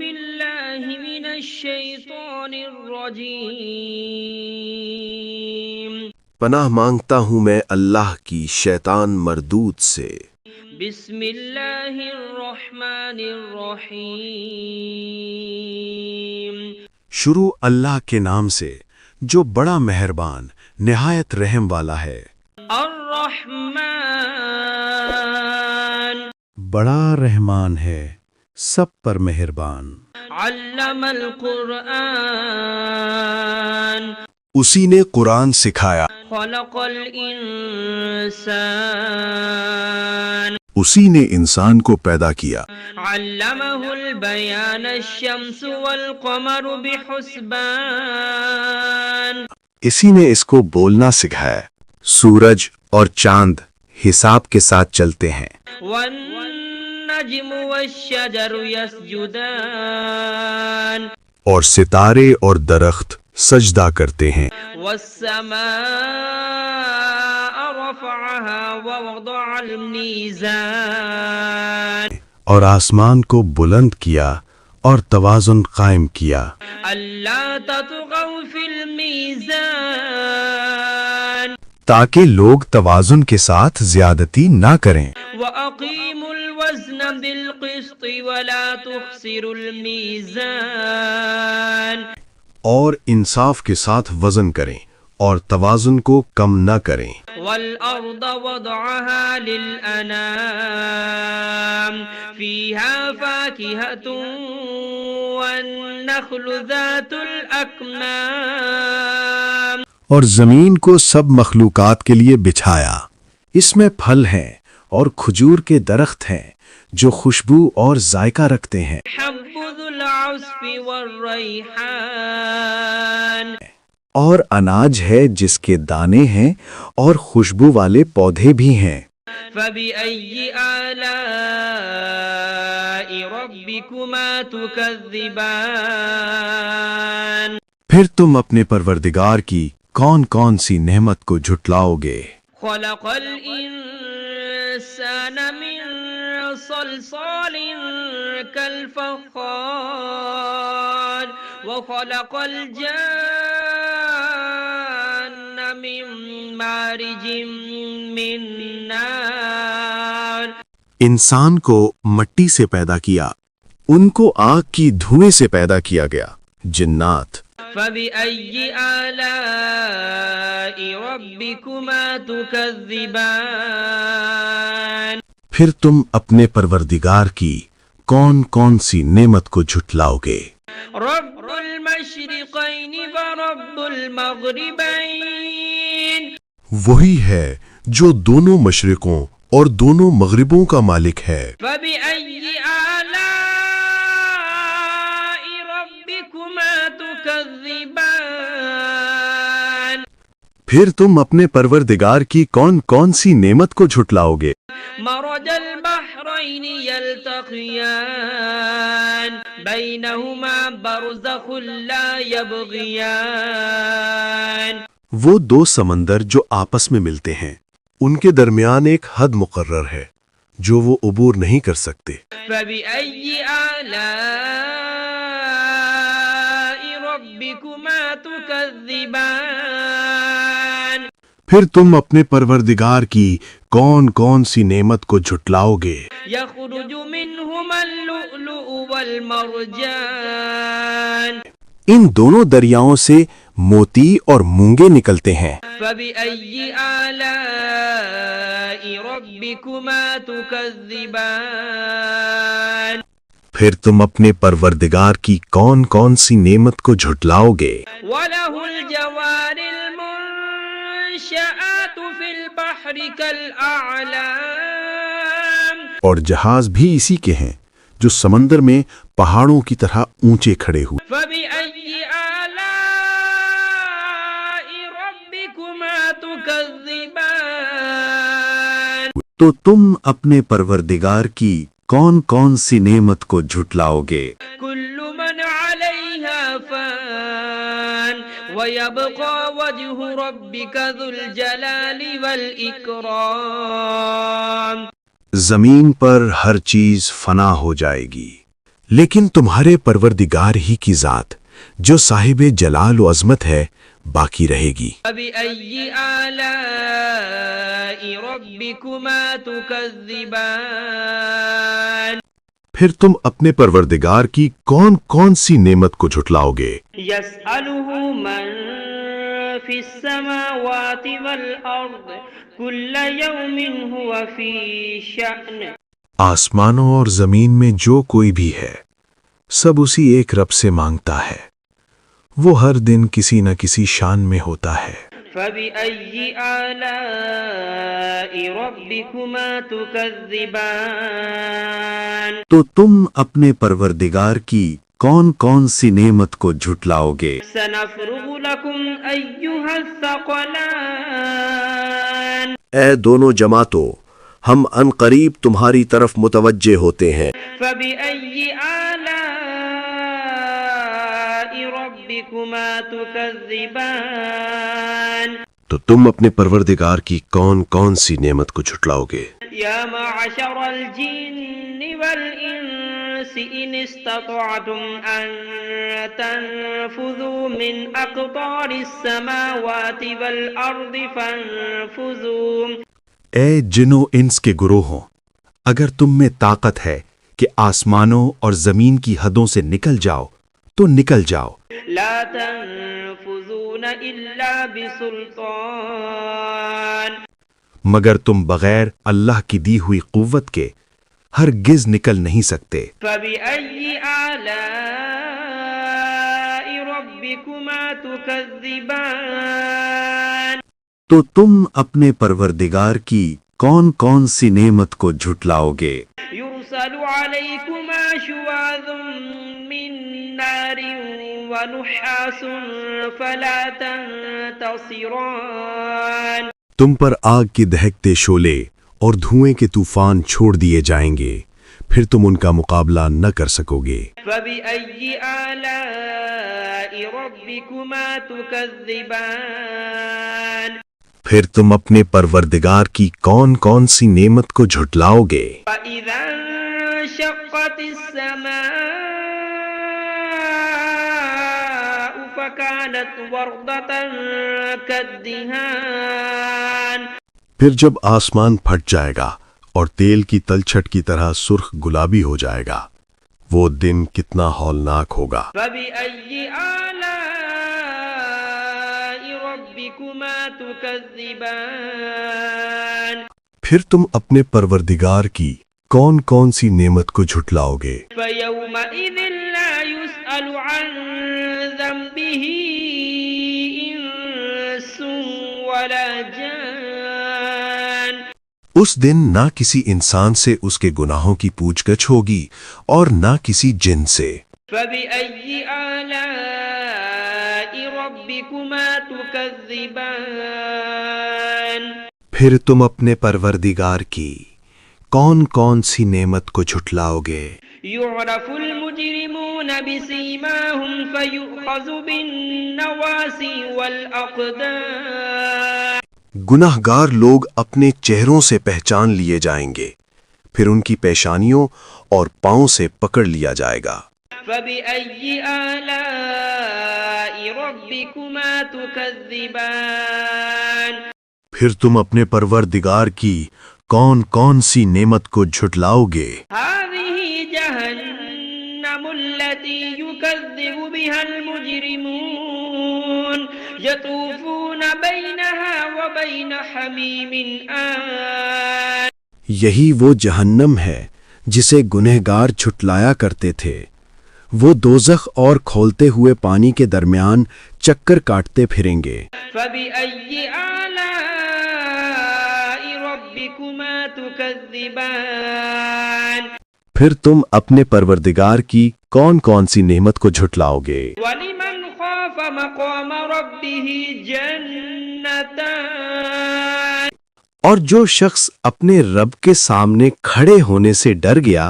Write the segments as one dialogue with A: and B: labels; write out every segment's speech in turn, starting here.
A: بالله من الشيطان الرجيم
B: پناہ مانگتا ہوں میں اللہ کی شیطان مردود سے۔
A: بسم اللہ الرحمن الرحیم
C: شروع اللہ کے نام سے جو بڑا مہربان نہایت رحم والا ہے۔
A: الرحمن
C: بڑا رحمان ہے، سب پر مہربان۔
A: علم القرآن
C: اسی نے قرآن سکھایا،
A: خلق الانسان
C: اسی نے انسان کو پیدا کیا۔
A: علمہ البیان الشمس والقمر بحسبان
C: اسی نے اس کو بولنا سکھایا، سورج اور چاند حساب کے ساتھ چلتے ہیں۔
A: والنجم والشجر يسجدان
C: اور ستارے اور درخت سجدہ کرتے ہیں۔
A: والسماء رفعها ووضع الميزان
C: اور آسمان کو بلند کیا اور توازن قائم کیا،
A: ألا تطغوا في الميزان
C: تاکہ لوگ توازن کے ساتھ زیادتی نہ کریں۔
A: وأقيموا الوزن بالقسط ولا تخسروا الميزان
C: اور انصاف کے ساتھ وزن کریں اور توازن کو کم نہ کریں۔
A: والأرض وضعها للأنام فيها فاكهة والنخل ذات الأكمام
C: اور زمین کو سب مخلوقات کے لیے بچھایا، اس میں پھل ہیں اور کھجور کے درخت ہیں جو خوشبو اور ذائقہ رکھتے ہیں۔
A: حب ذو العصف والريحان
C: اور اناج ہے جس کے دانے ہیں اور خوشبو والے پودے بھی ہیں۔
A: فبأي آلاء ربكما تكذبان
C: پھر تم اپنے پروردگار کی کون کون سی نعمت کو جھٹلاؤ گے؟
A: خلق الإنسان من صلصال كالفخار وخلق الجان من مارج من نار
C: انسان کو مٹی سے پیدا کیا، ان کو آگ کی دھوئیں سے پیدا کیا گیا۔ جنات
A: فبأي آلاء ربكما تكذبان
C: پھر تم اپنے پروردگار کی کون کون سی نعمت کو جھٹلاؤ گے؟
A: رب المشرقين ورب المغربين
C: وہی ہے جو دونوں مشرقوں اور دونوں مغربوں کا مالک ہے۔
A: فبأي آلاء ربكما تكذبان
C: پھر تم اپنے پروردگار کی کون کون سی نعمت کو جھٹلاؤ گے؟
A: مرج البحرين يلتقيان بينهما برزخ لا يبغيان
C: وہ دو سمندر جو آپس میں ملتے ہیں، ان کے درمیان ایک حد مقرر ہے جو وہ عبور نہیں کر سکتے۔
A: فبأي آلاء ربكما تكذبان
C: پھر تم اپنے پروردگار کی کون کون سی نعمت کو جھٹلاؤ گے؟
A: يخرج منهما اللؤلؤ والمرجان
C: ان دونوں دریاؤں سے موتی اور مونگے نکلتے ہیں۔
A: فبأي آلاء ربكما تكذبان
C: پھر تم اپنے پروردگار کی کون کون سی نعمت کو جھٹلاؤ گے؟
A: وله الجوار المنشآت في البحر كالأعلام
C: اور جہاز بھی اسی کے ہیں جو سمندر میں پہاڑوں کی طرح اونچے کھڑے ہوئے۔
A: فبأي آلاء ربكما تكذبان
C: تو تم اپنے پروردگار کی کون کون سی نعمت کو جھٹلاؤ گے؟
A: كل من عليها فان ويبقى وجه ربك ذو الجلال والإكرام
C: زمین پر ہر چیز فنا ہو جائے گی، لیکن تمہارے پروردگار ہی کی ذات جو صاحب جلال و عظمت ہے باقی رہے گی۔
A: فبأي آلاء ربكما تكذبان
C: پھر تم اپنے پروردگار کی کون کون سی نعمت کو جھٹلاؤ گے؟
A: يسأله من في السماوات والأرض كل يوم هو في شأن
C: آسمانوں اور زمین میں جو کوئی بھی ہے سب اسی ایک رب سے مانگتا ہے، وہ ہر دن کسی نہ کسی شان میں ہوتا ہے۔
A: فبأي آلاء ربكما تكذبان
C: تو تم اپنے پروردگار کی کون کون سی نعمت کو جھٹلاؤ گے؟
A: سنفرغ لكم أيها الثقلان
B: اے دونوں جماعتوں، ہم ان قریب تمہاری طرف متوجہ ہوتے ہیں۔
A: فبأي آلاء ربكما تكذبان
B: تو تم اپنے پروردگار کی کون کون سی نعمت کو جھٹلاؤ گے؟
A: يا معشر الجن والإنس إن استطعتم أن تنفذوا من أقطار السماوات والأرض فانفذوا
C: اے جن و انس کے گروہوں، اگر تم میں طاقت ہے کہ آسمانوں اور زمین کی حدوں سے نکل جاؤ تو نکل جاؤ،
A: لا تنفذون إلا بسلطان
C: مگر تم بغیر اللہ کی دی ہوئی قوت کے ہرگز نکل نہیں سکتے۔
A: فبأي آلاء ربكما تكذبان
C: تو تم اپنے پروردگار کی کون کون سی نعمت کو جھٹلاؤ گے؟
A: يرسل عليكما شواظ من نار ونحاس فلا تنتصران
C: تم پر آگ کے دہکتے شعلے اور دھوئیں کے طوفان چھوڑ دیے جائیں گے، پھر تم ان کا مقابلہ نہ کر سکو گے۔
A: فبأي آلاء ربكما تكذبان
C: پھر تم اپنے پروردگار کی کون کون سی نعمت کو جھٹلاؤ گے؟
A: فإذا انشقت السماء فكانت وردة كالدهان
C: پھر جب آسمان پھٹ جائے گا اور تیل کی تلچھٹ کی طرح سرخ گلابی ہو جائے گا، وہ دن کتنا ہولناک ہوگا۔
A: فبأي آلاء ربكما تكذبان
C: پھر تم اپنے پروردگار کی کون کون سی نعمت کو جھٹلاؤ گے؟
A: فيومئذ لا يسأل عن ذنبه إنس ولا جان
C: اس دن نہ کسی انسان سے اس کے گناہوں کی پوچھ گچھ ہوگی اور نہ کسی جن سے۔
A: فبأي آلاء ربكما تكذبان
C: پھر تم اپنے پروردگار کی کون کون سی نعمت کو جھٹلاؤ گے؟
A: يعرف المجرمون بسيماهم فيؤخذ بالنواصي والأقدام
C: گناہ گار لوگ اپنے چہروں سے پہچان لیے جائیں گے، پھر ان کی پیشانیوں اور پاؤں سے پکڑ لیا جائے گا۔
A: فبأي آلاء ربكما تكذبان
C: پھر تم اپنے پروردگار کی کون کون سی نعمت کو جھٹلاؤ گے؟
A: هذه جهنم التي يكذب بها المجرمون يطوفون بينها وبين حميم آن
C: یہی وہ جہنم ہے جسے گنہگار جھٹلایا کرتے تھے، وہ دوزخ اور کھولتے ہوئے پانی کے درمیان چکر کاٹتے پھریں گے۔
A: فبأي آلاء ربكما تكذبان
C: پھر تم اپنے پروردگار کی کون کون سی نعمت کو جھٹلاؤ گے؟
A: ولمن خاف مقام ربه جنتان
C: اور جو شخص اپنے رب کے سامنے کھڑے ہونے سے ڈر گیا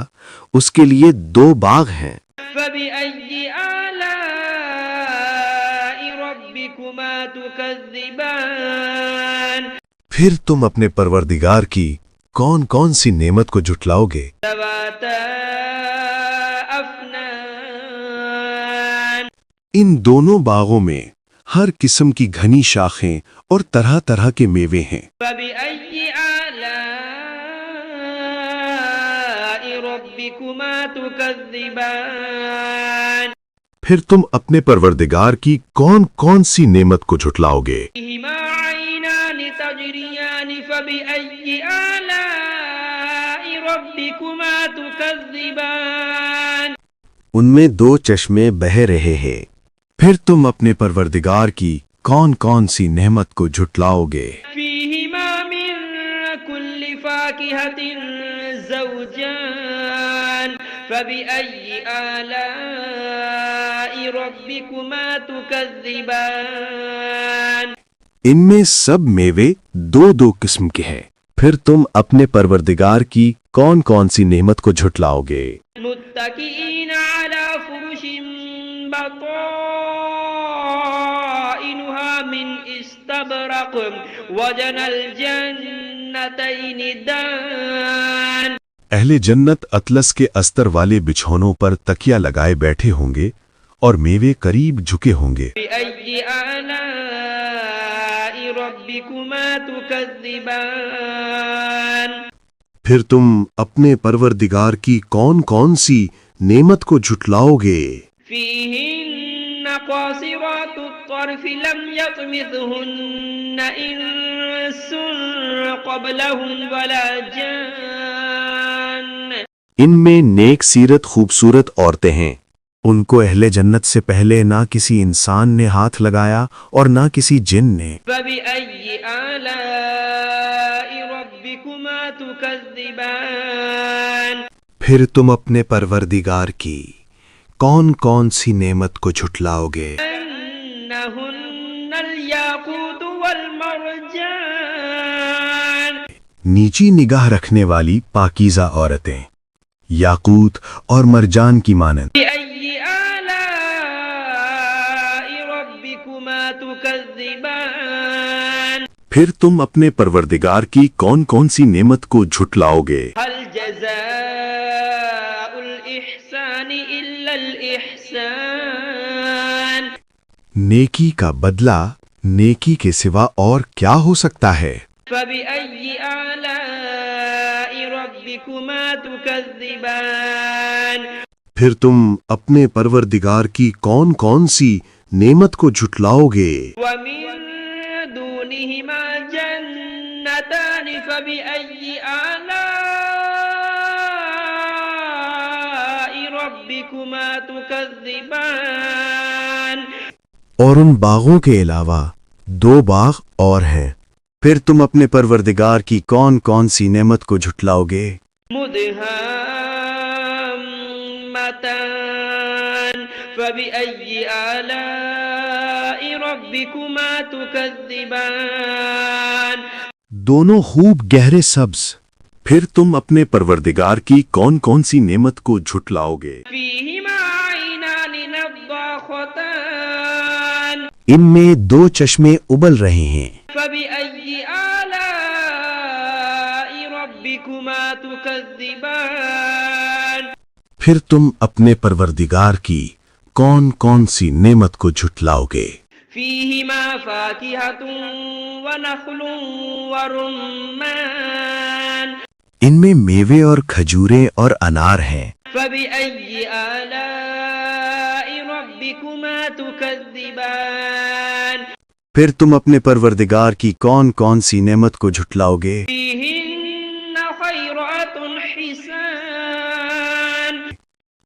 C: اس کے لیے 2 باغ ہیں۔
A: فبأي آلاء ربكما تكذبان
C: پھر تم اپنے پروردگار کی کون کون سی نعمت کو جھٹلاؤ گے؟
A: ذواتا أفنان
C: ان دونوں باغوں میں ہر قسم کی گھنی شاخیں اور طرح طرح کے میوے ہیں۔
A: فبأي آلاء ربكما تكذبان
C: پھر تم اپنے پروردگار کی کون کون سی نعمت کو جھٹلاؤ گے؟
A: فيهما عينان تجريان فبأي آلاء ربكما تكذبان
C: ان میں دو چشمے بہہ رہے ہیں، پھر تم اپنے پروردگار کی کون کون سی نعمت کو جھٹلاؤ گے؟
A: فيهما من كل فاكهة زوجان فبأي آلاء ربكما تكذبان
C: ان میں سب میوے دو دو قسم کے ہیں، پھر تم اپنے پروردگار کی کون کون سی نعمت کو جھٹلاؤ گے؟
A: متكئين على فرش بطائنها من استبرق وجنى الجنتين دان
C: اہل جنت اطلس کے استر والے بچھونوں پر تکیا لگائے بیٹھے ہوں گے اور میوے قریب جھکے ہوں گے۔
A: بأي آلاء ربكما تكذبان
C: پھر تم اپنے پروردگار کی کون کون سی نعمت کو جھٹلاؤ گے؟
A: فيهن قاصرات الطرف لم يطمثهن إنس قبلهم ولا جان
C: ان میں نیک سیرت خوبصورت عورتیں ہیں، ان کو اہل جنت سے پہلے نہ کسی انسان نے ہاتھ لگایا اور نہ کسی جن نے۔
A: فبأي آلاء ربكما تكذبان
C: پھر تم اپنے پروردگار کی کون کون سی نعمت کو جھٹلاؤ گے؟
A: أنهن الياقوت والمرجان
C: نیچی نگاہ رکھنے والی پاکیزہ عورتیں، یاقوت اور مرجان کی مانند۔
A: بأي آلاء ربكما تكذبان
C: پھر تم اپنے پروردگار کی کون کون سی نعمت کو جھٹلاؤ گے؟
A: هل جزاء الإحسان إلا الإحسان
C: نیکی کا بدلہ نیکی کے سوا اور کیا ہو سکتا ہے؟
A: فبأي آلاء ربكما تكذبان
C: پھر تم اپنے پروردگار کی کون کون سی نعمت کو جھٹلاؤ گے؟
A: ومن دونهما جنتان فبأي آلاء ربكما تكذبان
C: اور ان باغوں کے علاوہ دو باغ اور ہیں، پھر تم اپنے پروردگار کی کون کون سی نعمت کو جھٹلاؤ گے؟
A: مدهامتان فبأي آلاء ربكما تكذبان
C: دونوں خوب گہرے سبز، پھر تم اپنے پروردگار کی کون کون سی نعمت کو جھٹلاؤ گے؟
A: فيهما عينان نضاختان
C: ان میں دو چشمے ابل رہے ہیں،
A: فبأي آلاء ربكما تكذبان
C: پھر تم اپنے پروردگار کی کون کون سی نعمت کو جھٹلاؤ گے؟
A: فيهما فاكهة ونخل ورمان
C: ان میں میوے اور کھجوریں اور انار ہیں،
A: فبأي آلاء ربكما تكذبان
C: پھر تم اپنے پروردگار کی کون کون سی نعمت کو جھٹلاؤ گے؟
A: فيهن خيرات حسان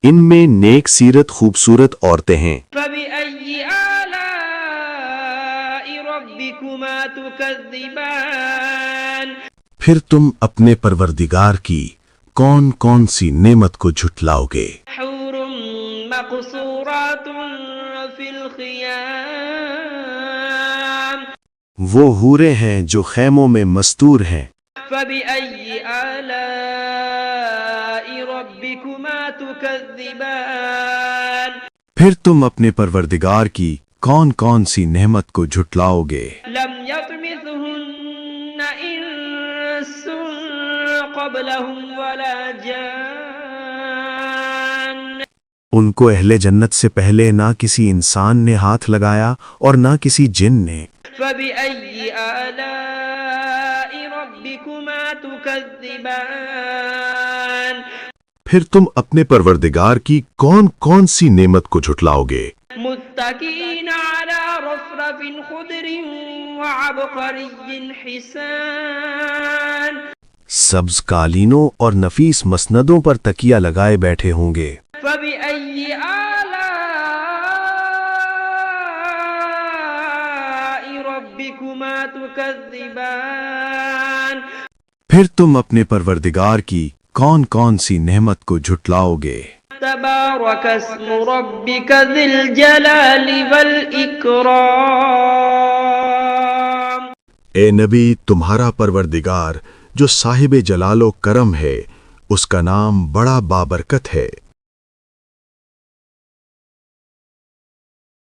C: ان میں نیک سیرت خوبصورت عورتیں ہیں،
A: فبأي آلاء ربكما تكذبان
C: پھر تم اپنے پروردگار کی کون کون سی نعمت کو جھٹلاؤ گے؟
A: حور مقصورات في الخيام
C: وہ حوریں ہیں جو خیموں میں مستور ہیں،
A: فبأي آلاء ربكما تكذبان
C: پھر تم اپنے پروردگار کی کون کون سی نعمت کو جھٹلاؤ گے؟
A: لم يطمثهن إنس قبلهم ولا جان
D: ان کو اہل جنت سے پہلے نہ کسی انسان نے ہاتھ لگایا اور نہ کسی جن نے۔
A: فبأي آلاء ربكما تكذبان
B: پھر تم اپنے پروردگار کی کون کون سی نعمت کو جھٹلاؤ گے؟
A: متكئين على رفرف خضر وعبقري حسان
D: سبز قالینوں اور نفیس مسندوں پر تکیہ لگائے بیٹھے ہوں گے۔
A: فبأي آلاء ربكما تكذبان
D: پھر تم اپنے پروردگار کی کون کون سی نعمت کو جھٹلاؤ گے؟
A: تبارك اسم ربك ذي الجلال والإكرام
B: اے نبی، تمہارا پروردگار جو صاحب جلال و کرم ہے، اس کا نام بڑا بابرکت ہے۔